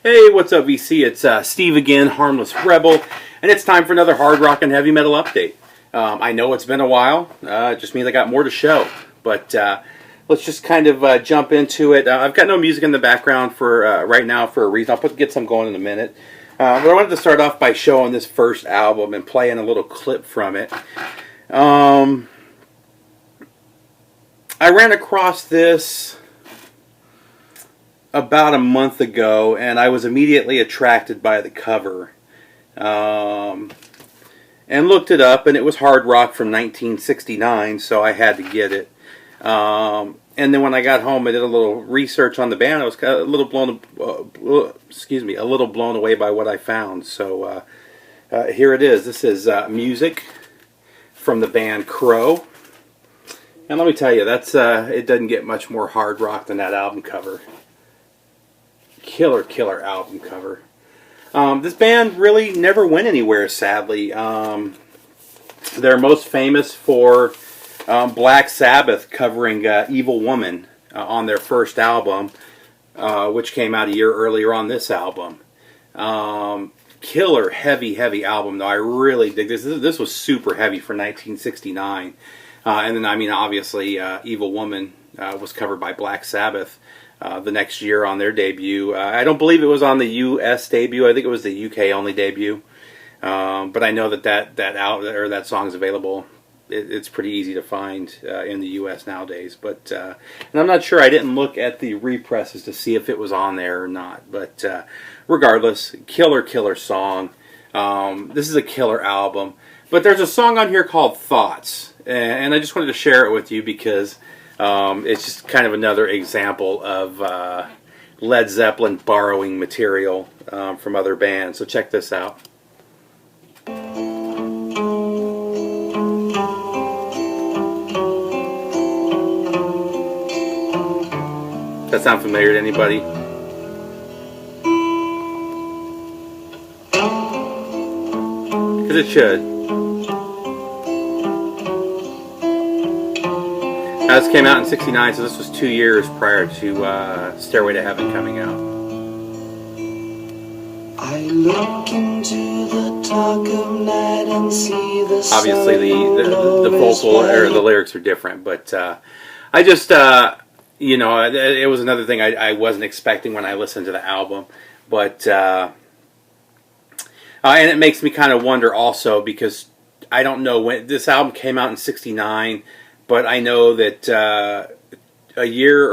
Hey, what's up, VC? It's Steve again, Harmless Rebel, and it's time for another hard rock and heavy metal update. I know it's been a while. It just means I got more to show, but let's just kind of jump into it. I've got no music in the background for right now for a reason. I'll get some going in a minute. But I wanted to start off by showing this first album and playing a little clip from it. I ran across this about a month ago, and I was immediately attracted by the cover. And looked it up, and it was hard rock from 1969, so I had to get it. And then when I got home, I did a little research on the band. I was a little blown away by what I found. So here it is. This is music from the band Crow. And let me tell you, that's it doesn't get much more hard rock than that album cover. Killer album cover. This band really never went anywhere, sadly. They're most famous for Black Sabbath covering Evil Woman on their first album, which came out a year earlier on this album. Killer heavy album, though. I really dig this. This was super heavy for 1969. And then, I mean, obviously, Evil Woman was covered by Black Sabbath the next year on their debut. I don't believe it was on the U.S. debut. I think it was the U.K. only debut. But I know that song is available. It's pretty easy to find in the U.S. nowadays. But and I'm not sure. I didn't look at the represses to see if it was on there or not. But regardless, killer song. This is a killer album. But there's a song on here called Thoughts. And I just wanted to share it with you because it's just kind of another example of Led Zeppelin borrowing material from other bands. So check this out. Does that sound familiar to anybody? Because it should. Now, this came out in '69, so this was 2 years prior to Stairway to Heaven coming out. I look into the dark of night and see the obviously the vocal or the lyrics are different, but I just it was another thing I wasn't expecting when I listened to the album, but and it makes me kind of wonder also because I don't know when this album came out in '69. But I know that 1 year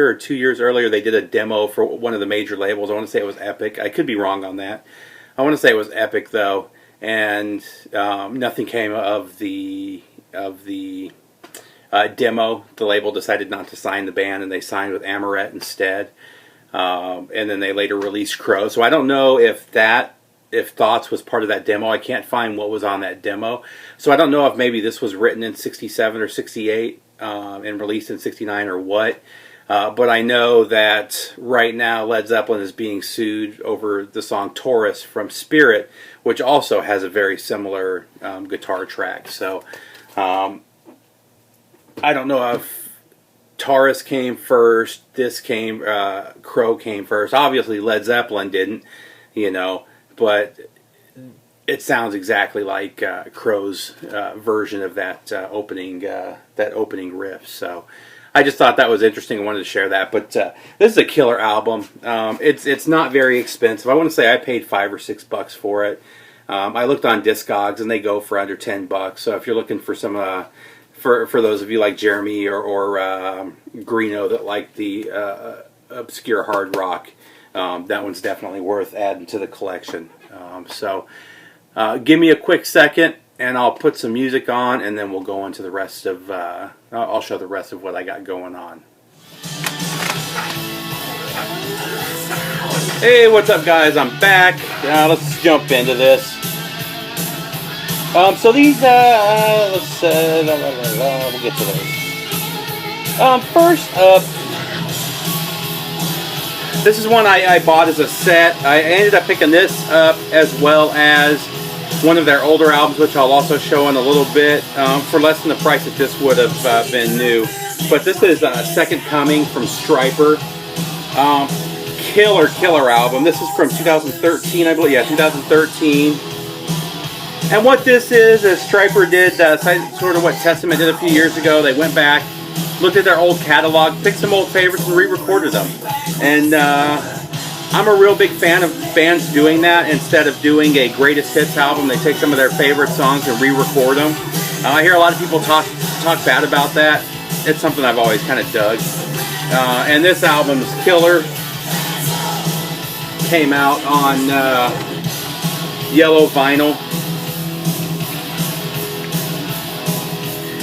or 2 years earlier, they did a demo for one of the major labels. I want to say it was Epic. I could be wrong on that. I want to say it was Epic, though. And nothing came of the demo. The label decided not to sign the band, and they signed with Amoret instead. And then they later released Crow. So I don't know if Thoughts was part of that demo. I can't find what was on that demo. So I don't know if maybe this was written in '67 or '68 and released in '69 or what. But I know that right now Led Zeppelin is being sued over the song Taurus from Spirit, which also has a very similar guitar track. So I don't know if Taurus came first, Crow came first. Obviously Led Zeppelin didn't, but it sounds exactly like Crow's version of that opening riff. So I just thought that was interesting. I wanted to share that. But this is a killer album. It's not very expensive. I want to say I paid $5 or $6 for it. I looked on Discogs and they go for under $10. So if you're looking for some for those of you like Jeremy or Greeno that like the obscure hard rock. That one's definitely worth adding to the collection. So give me a quick second and I'll put some music on and then we'll go into the rest of, I'll show the rest of what I got going on. Hey, what's up guys? I'm back. Let's jump into this. So these, we'll get to those. First up, this is one I bought as a set. I ended up picking this up as well as one of their older albums, which I'll also show in a little bit, for less than the price that this would have been new. But this is Second Coming from Stryper. killer album. This is from 2013, I believe. Yeah, 2013. And what this is Stryper did sort of what Testament did a few years ago. They went back, looked at their old catalog, picked some old favorites, and re-recorded them. And I'm a real big fan of bands doing that. Instead of doing a greatest hits album, they take some of their favorite songs and re-record them. I hear a lot of people talk bad about that. It's something I've always kind of dug. And this album is killer. Came out on yellow vinyl.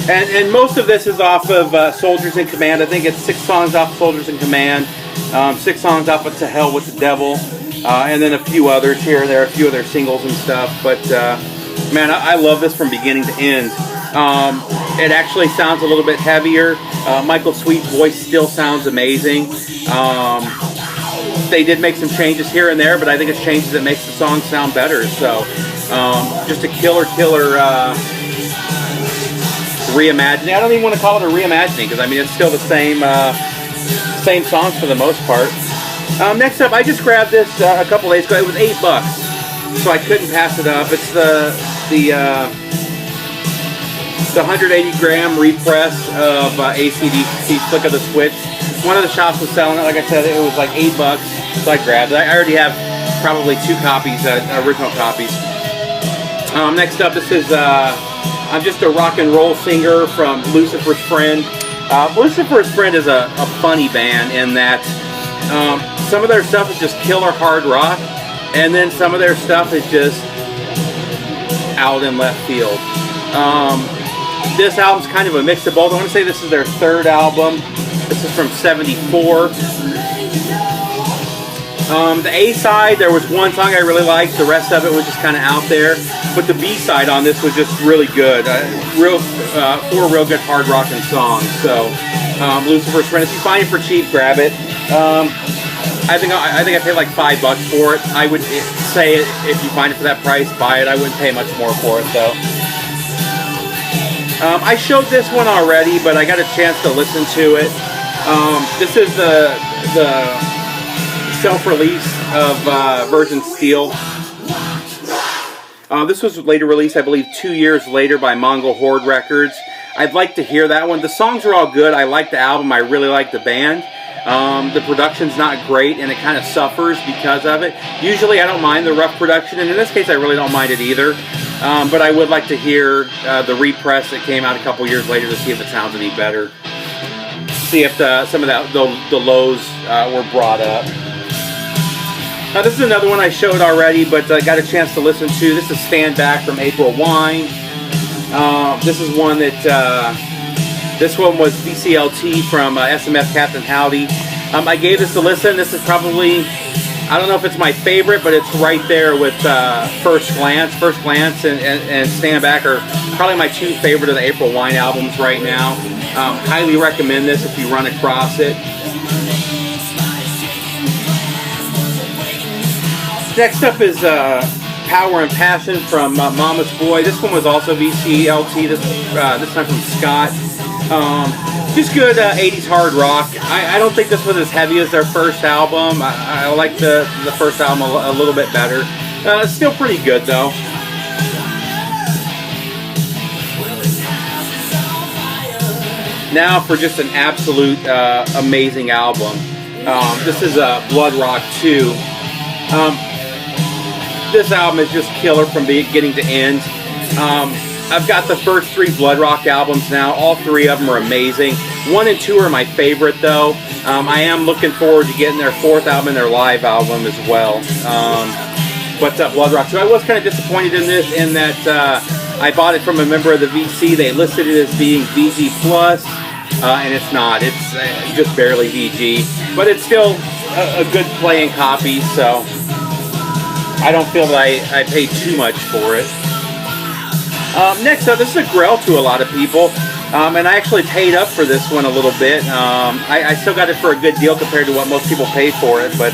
And most of this is off of Soldiers in Command. I think it's 6 songs off Soldiers in Command, 6 songs off of To Hell with the Devil, and then a few others here and there, a few of their singles and stuff. But man, I love this from beginning to end. It actually sounds a little bit heavier. Michael Sweet's voice still sounds amazing. They did make some changes here and there, but I think it's changes that makes the song sound better. So just a killer reimagining. I don't even want to call it a reimagining because I mean it's still the same songs for the most part. Next up, I just grabbed this a couple days ago. It was $8, so I couldn't pass it up. It's the 180 gram repress of AC/DC Flick of the Switch. One of the shops was selling it. Like I said, it was like $8, so I grabbed it. I already have probably 2 copies, original copies. Next up, this is I'm just a rock and roll singer from Lucifer's Friend. Lucifer's Friend is a funny band in that some of their stuff is just killer hard rock, and then some of their stuff is just out in left field. This album's kind of a mix of both. I want to say this is their 3rd album. This is from '74. The A side, there was one song I really liked. The rest of it was just kind of out there. But the B side on this was just really good. 4 real good hard rocking songs. So Lucifer's Friend. If you find it for cheap, grab it. I think I paid like $5 for it. I would say if you find it for that price, buy it. I wouldn't pay much more for it though. I showed this one already, but I got a chance to listen to it. This is the self-release of Virgin Steel. This was later released, I believe, 2 years later by Mongol Horde Records. I'd like to hear that one. The songs are all good. I like the album. I really like the band. The production's not great, and it kind of suffers because of it. Usually I don't mind the rough production, and in this case I really don't mind it either. But I would like to hear the repress that came out a couple years later to see if it sounds any better. See if some of the lows were brought up. Now this is another one I showed already, but I got a chance to listen to. This is Stand Back from April Wine. This is one that, this one was VCLT from SMF Captain Howdy. I gave this a listen. This is probably, I don't know if it's my favorite, but it's right there with First Glance. First Glance and Stand Back are probably my 2 favorite of the April Wine albums right now. Highly recommend this if you run across it. Next up is Power and Passion from Mama's Boy. This one was also VCLT, this time from Scott. Just good 80s hard rock. I don't think this was as heavy as their first album. I like the first album a little bit better. Still pretty good though. Now for just an absolute amazing album. This is Blood Rock 2. This album is just killer from beginning to end. I've got the first 3 Blood Rock albums now. All 3 of them are amazing. 1 and 2 are my favorite though. I am looking forward to getting their 4th album and their live album as well. But Blood Rock 2. I was kind of disappointed in this in that I bought it from a member of the VC. They listed it as being VG+, and it's not. It's just barely VG. But it's still a good playing copy, so I don't feel that I paid too much for it. Next up, this is a Grell to a lot of people, and I actually paid up for this one a little bit. I still got it for a good deal compared to what most people pay for it, but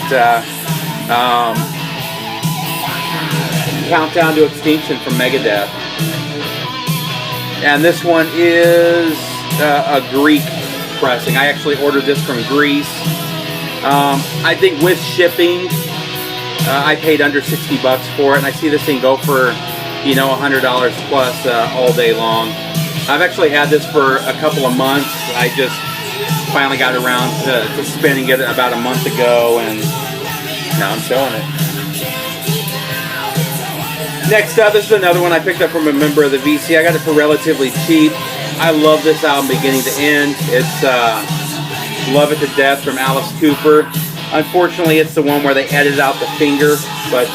Countdown to Extinction from Megadeth. And this one is a Greek pressing. I actually ordered this from Greece. I think with shipping, I paid under $60 for it, and I see this thing go for, you know, $100 plus all day long. I've actually had this for a couple of months. I just finally got around to spinning it about a month ago, and now I'm showing it. Next up, this is another one I picked up from a member of the VC. I got it for relatively cheap. I love this album beginning to end. It's Love It to Death from Alice Cooper. Unfortunately, it's the one where they edited out the finger, but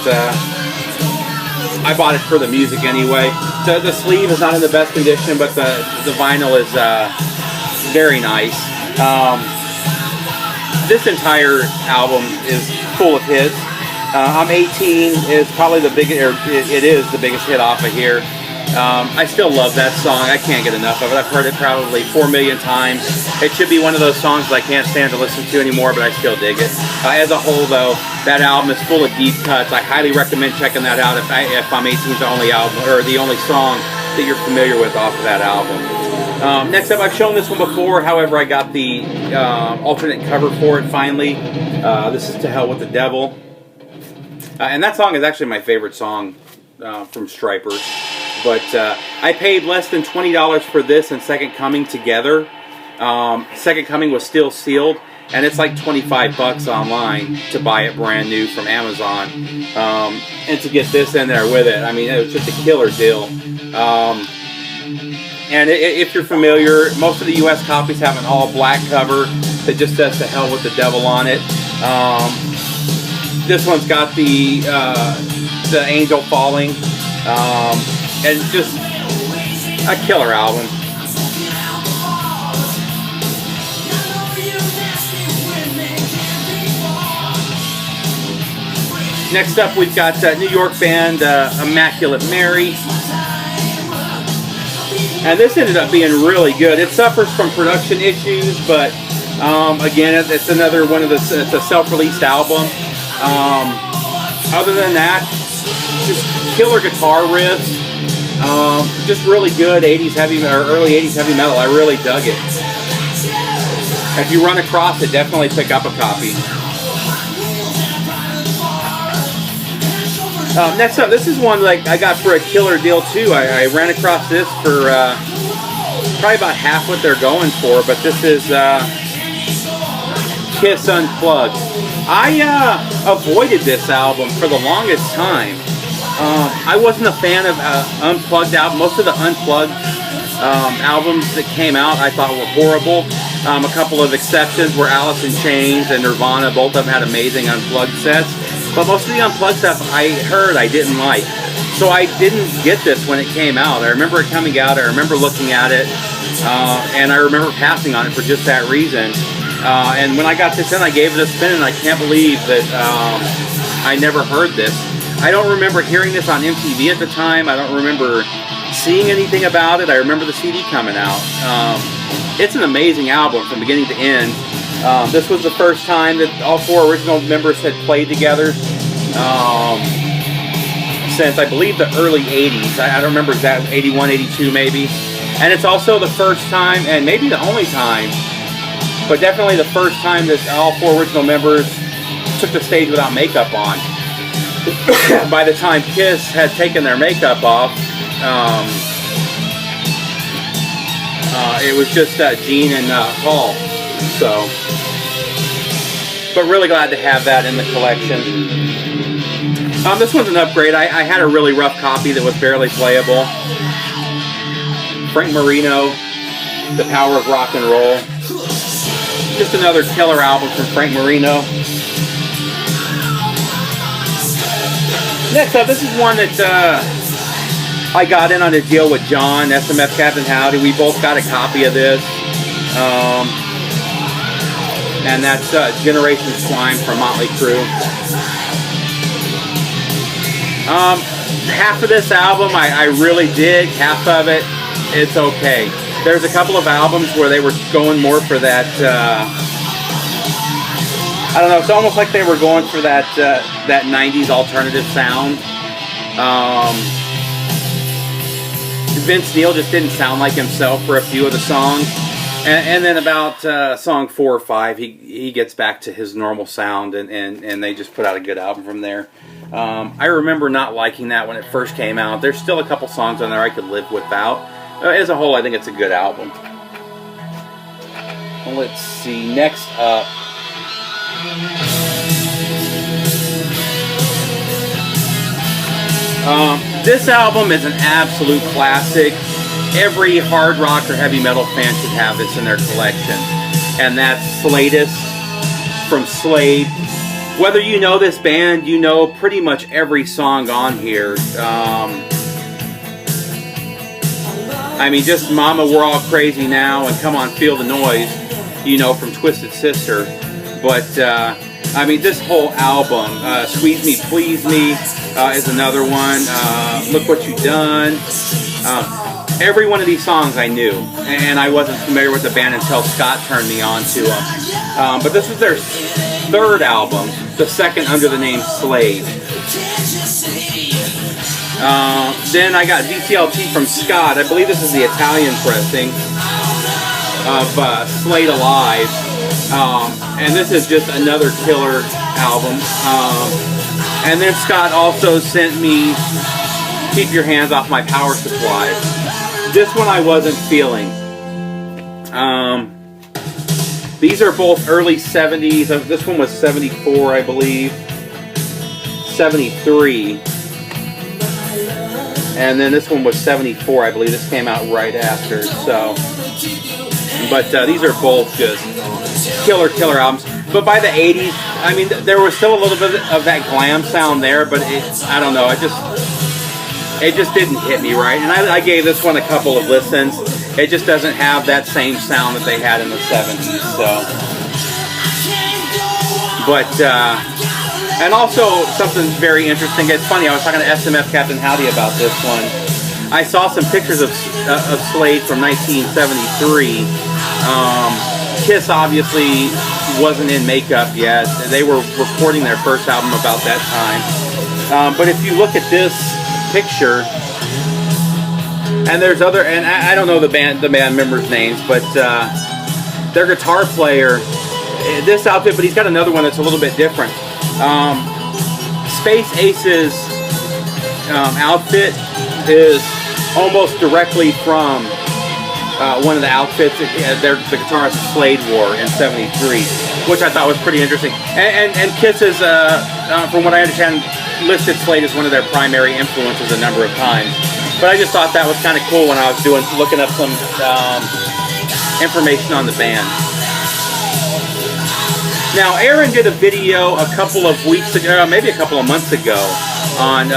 I bought it for the music anyway. The sleeve is not in the best condition, but the vinyl is very nice. This entire album is full of hits. I'm 18 is probably the biggest, or it is the biggest hit off of here. I still love that song. I can't get enough of it. I've heard it probably 4 million times. It should be one of those songs that I can't stand to listen to anymore, but I still dig it. As a whole, though, that album is full of deep cuts. I highly recommend checking that out if I'm 18 is the only album, or the only song that you're familiar with off of that album. Next up, I've shown this one before. However, I got the alternate cover for it finally. This is To Hell with the Devil. And that song is actually my favorite song from Stryper. But I paid less than $20 for this and Second Coming together. Second Coming was still sealed, and it's like $25 online to buy it brand new from Amazon. And to get this in there with it, I mean, it was just a killer deal. And if you're familiar, most of the US copies have an all black cover that just says To Hell with the Devil on it. This one's got the angel falling, and just a killer album. Next up, we've got New York band Immaculate Mary, and this ended up being really good. It suffers from production issues, but again, it's another one of the. It's a self-released album. Other than that, just killer guitar riffs, just really good 80s heavy or early 80s heavy metal. I really dug it. If you run across it, definitely pick up a copy. Next up, this is one like I got for a killer deal too. I ran across this for probably about half what they're going for, but this is Kiss Unplugged. I avoided this album for the longest time. I wasn't a fan of Unplugged albums. Most of the Unplugged albums that came out I thought were horrible. A couple of exceptions were Alice in Chains and Nirvana. Both of them had amazing Unplugged sets. But most of the Unplugged stuff I heard I didn't like. So I didn't get this when it came out. I remember it coming out. I remember looking at it. And I remember passing on it for just that reason. And when I got this in, I gave it a spin, and I can't believe that I never heard this. I don't remember hearing this on MTV at the time. I don't remember seeing anything about it. I remember the CD coming out. It's an amazing album from beginning to end. This was the first time that all four original members had played together since, I believe, the early 80s. I don't remember exactly, 81, 82 maybe. And it's also the first time, and maybe the only time, but definitely the first time that all four original members took the stage without makeup on. By the time Kiss had taken their makeup off, it was just Gene and Paul. So, but really glad to have that in the collection. This one's an upgrade. I had a really rough copy that was barely playable. Frank Marino, The Power of Rock and Roll. Just another killer album from Frank Marino. Next up, this is one that I got in on a deal with John, SMF Captain Howdy. We both got a copy of this. And that's Generation Swine from Motley Crue. Half of this album I really dig. Half of it, it's okay. There's a couple of albums where they were going more for that, I don't know, it's almost like they were going for that 90s alternative sound. Vince Neil just didn't sound like himself for a few of the songs. And then about song 4 or 5, he gets back to his normal sound, and they just put out a good album from there. I remember not liking that when it first came out. There's still a couple songs on there I could live without. As a whole, I think it's a good album. Well, let's see. Next up, this album is an absolute classic. Every hard rock or heavy metal fan should have this in their collection. And that's Slatus from Slade. Whether you know this band, you know pretty much every song on here. I mean, just Mama, We're All Crazy Now and Come On, Feel the Noise, you know, from Twisted Sister. But, I mean, this whole album, Squeeze Me, Please Me is another one. Look What You Done. Every one of these songs I knew, and I wasn't familiar with the band until Scott turned me on to them. But this is their third album, the second under the name Slade. Then I got DCLT from Scott. I believe this is the Italian pressing of Slade Alive. And this is just another killer album. And then Scott also sent me Keep Your Hands Off My Power Supply. This one I wasn't feeling. These are both early 70s. This one was 74, I believe. 73. And then this one was 74, I believe. This came out right after. So, but these are both just killer albums. But by the 80s, I mean, there was still a little bit of that glam sound there, but I don't know, it just didn't hit me right. And I gave this one a couple of listens. It just doesn't have that same sound that they had in the 70s. So, but and also something very interesting. It's funny. I was talking to SMF Captain Howdy about this one. I saw some pictures of Slade from 1973. Kiss obviously wasn't in makeup yet. They were recording their first album about that time. But if you look at this picture, and there's other, and I don't know the band members' names, but their guitar player, this outfit, but he's got another one that's a little bit different. Space Ace's outfit is almost directly from one of the outfits that the guitarist Slade wore in '73, which I thought was pretty interesting. And Kiss is, from what I understand, listed Slade as one of their primary influences a number of times. But I just thought that was kind of cool when I was looking up some information on the band. Now, Aaron did a video a couple of weeks ago, maybe a couple of months ago, on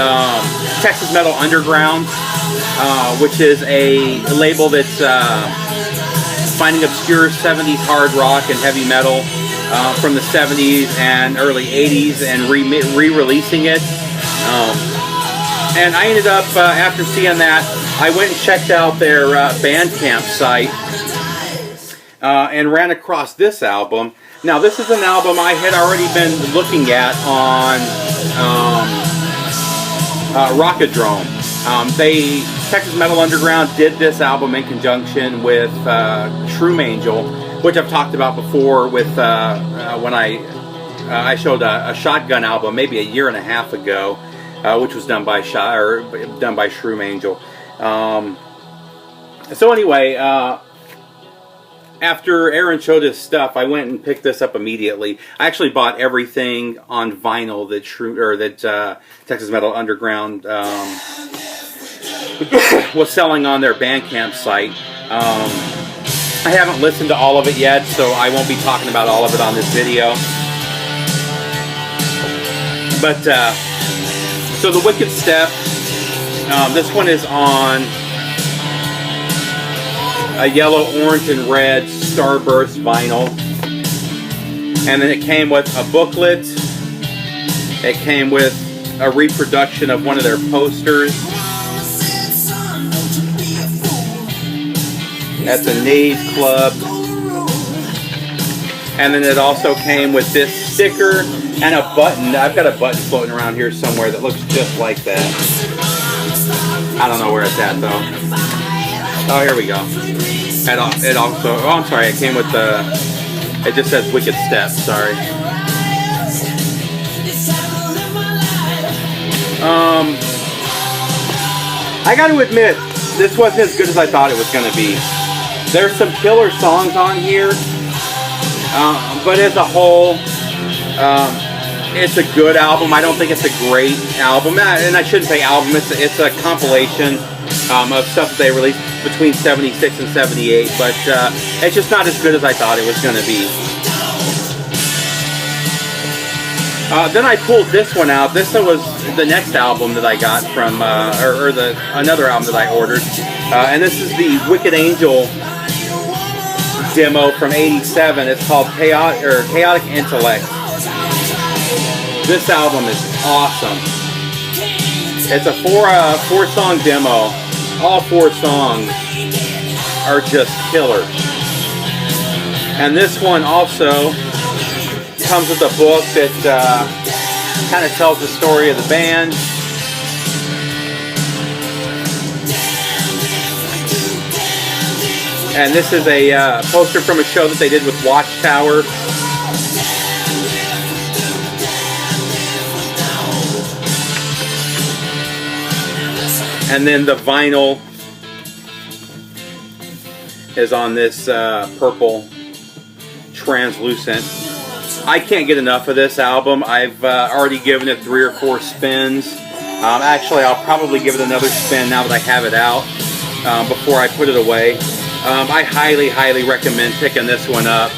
Texas Metal Underground, which is a label that's finding obscure 70s hard rock and heavy metal from the 70s and early 80s and re-releasing it. And I ended up, after seeing that, I went and checked out their Bandcamp site and ran across this album. Now, this is an album I had already been looking at on Rockadrome. Texas Metal Underground did this album in conjunction with Shroom Angel, which I've talked about before with when I showed a Shotgun album maybe a year and a half ago, which was done by Shroom Angel. So anyway, after Aaron showed his stuff, I went and picked this up immediately. I actually bought everything on vinyl that Texas Metal Underground was selling on their Bandcamp site. I haven't listened to all of it yet, so I won't be talking about all of it on this video. But, so The Wicked Step, this one is on a yellow, orange, and red Starburst vinyl. And then it came with a booklet. It came with a reproduction of one of their posters at the Nave Club. And then it also came with this sticker and a button. I've got a button floating around here somewhere that looks just like that. I don't know where it's at though. Oh, here we go. It also, oh, I'm sorry, it came with the, it just says Wicked Steps, sorry. I got to admit, this wasn't as good as I thought it was going to be. There's some killer songs on here, but as a whole, it's a good album. I don't think it's a great album, and I shouldn't say album. It's a compilation of stuff that they released between 76 and 78, but it's just not as good as I thought it was going to be. Then I pulled this one out. This one was the next album that I got from, another album that I ordered, and this is the Wicked Angel demo from '87. It's called Chaotic Intellect. This album is awesome. It's a four-song demo. All 4 songs are just killer. And this one also comes with a book that kind of tells the story of the band. And this is a poster from a show that they did with Watchtower. And then the vinyl is on this purple translucent. I can't get enough of this album. I've already given it 3 or 4 spins. Actually, I'll probably give it another spin now that I have it out before I put it away. I highly, highly recommend picking this one up.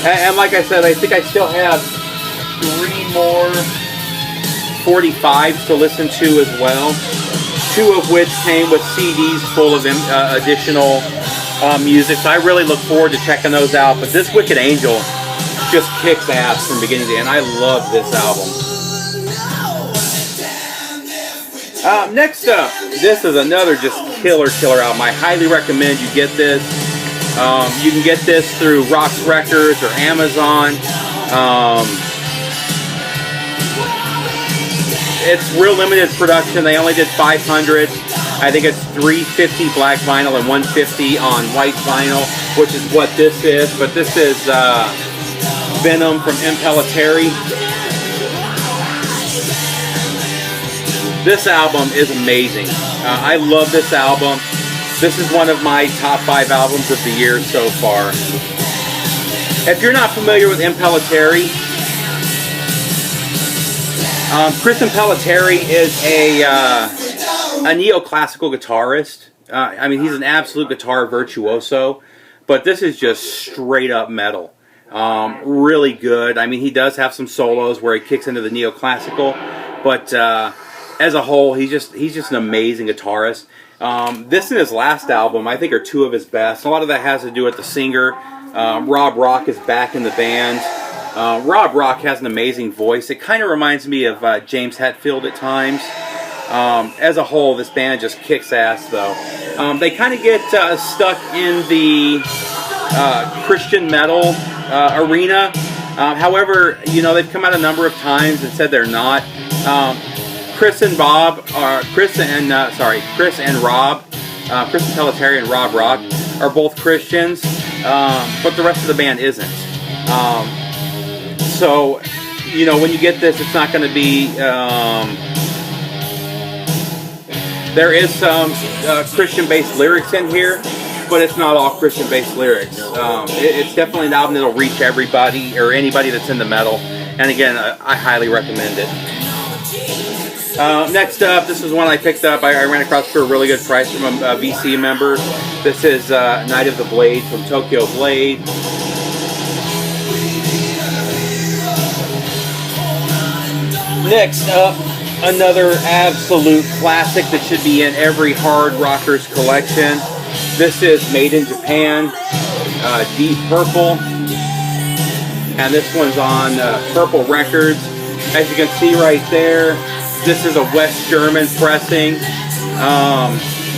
And like I said, I think I still have 3 more 45s to listen to as well. 2 of which came with CDs full of additional music. So I really look forward to checking those out. But this Wicked Angel just kicks ass from beginning to end. I love this album. Next up, this is another just killer album. I highly recommend you get this. You can get this through Rox Records or Amazon. It's real limited production. They only did 500. I think it's 350 black vinyl and 150 on white vinyl, which is what this is. But this is Venom from Impellitteri. This album is amazing. I love this album. This is one of my top 5 albums of the year so far. If you're not familiar with Impellitteri, Chris Impellitteri is a neoclassical guitarist. I mean, he's an absolute guitar virtuoso, but this is just straight up metal. Really good. I mean, he does have some solos where he kicks into the neoclassical, but as a whole, he's just an amazing guitarist. This and his last album, I think, are 2 of his best. A lot of that has to do with the singer. Rob Rock is back in the band. Rob Rock has an amazing voice. It kind of reminds me of James Hetfield at times. As a whole, this band just kicks ass, though. They kind of get stuck in the Christian metal arena. However, you know, they've come out a number of times and said they're not. Chris and Rob, Chris Impellitteri and Rob Rock are both Christians, but the rest of the band isn't. So, you know, when you get this, it's not going to be, there is some Christian-based lyrics in here, but it's not all Christian-based lyrics. It's definitely an album that'll reach everybody, or anybody that's into metal, and again, I highly recommend it. Next up, this is one I picked up. I ran across for a really good price from a VC member. This is Night of the Blade from Tokyo Blade. Next up, another absolute classic that should be in every hard rocker's collection. This is Made in Japan, Deep Purple, and this one's on Purple Records. As you can see right there, this is a West German pressing.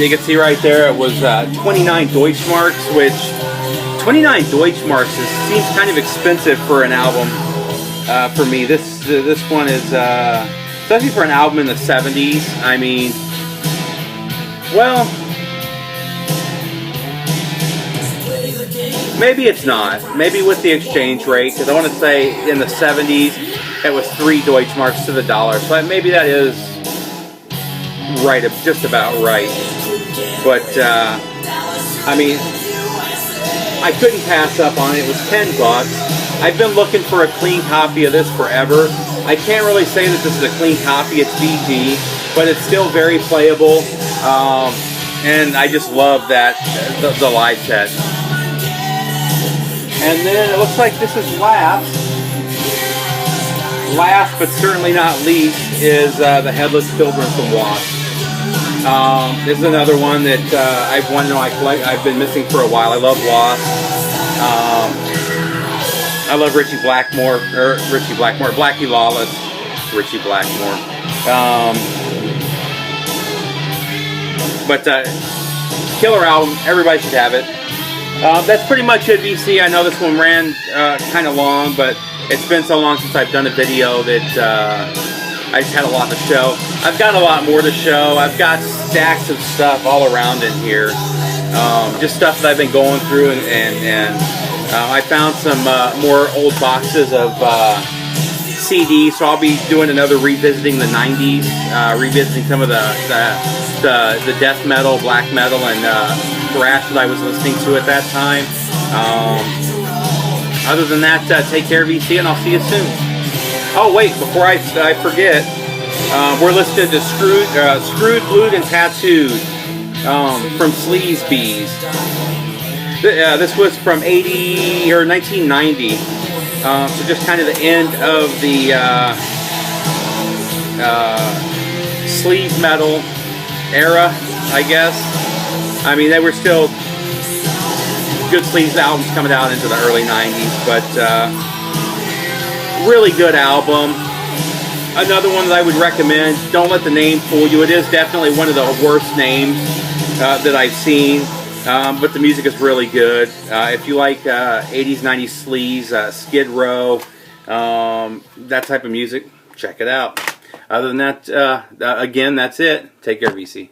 You can see right there it was 29 Deutschmarks, which 29 Deutschmarks seems kind of expensive for an album. For me, this one is, especially for an album in the 70s, I mean, well, Maybe it's not. Maybe with the exchange rate, because I want to say in the 70s it was 3 Deutschmarks to the dollar. So maybe that is right, just about right. But I mean, I couldn't pass up on it. It was $10. I've been looking for a clean copy of this forever. I can't really say that this is a clean copy. It's VG, but it's still very playable. And I just love that the live set. And then it looks like this is last but certainly not least is the Headless Pilgrim from Wasp. This is another one that I've been missing for a while. I love Wasp. I love Blackie Lawless, Richie Blackmore. But killer album, everybody should have it. That's pretty much it, VC. I know this one ran kind of long, but it's been so long since I've done a video that I just had a lot to show. I've got a lot more to show. I've got stacks of stuff all around in here. Just stuff that I've been going through, and I found some more old boxes of CDs, so I'll be doing another revisiting the 90s, revisiting some of the death metal, black metal, and thrash that I was listening to at that time. Other than that, take care, VC, and I'll see you soon. Oh wait, before I forget, we're listening to Screwed, Blued, and Tattooed from Sleaze Bees. This was from 1990. So just kind of the end of the sleaze metal era, I guess. I mean, they were still good sleaze albums coming out into the early 90s, but really good album. Another one that I would recommend. Don't let the name fool you. It is definitely one of the worst names that I've seen. But the music is really good. If you like 80s, 90s sleaze, Skid Row, that type of music, check it out. Other than that, again, that's it. Take care, VC.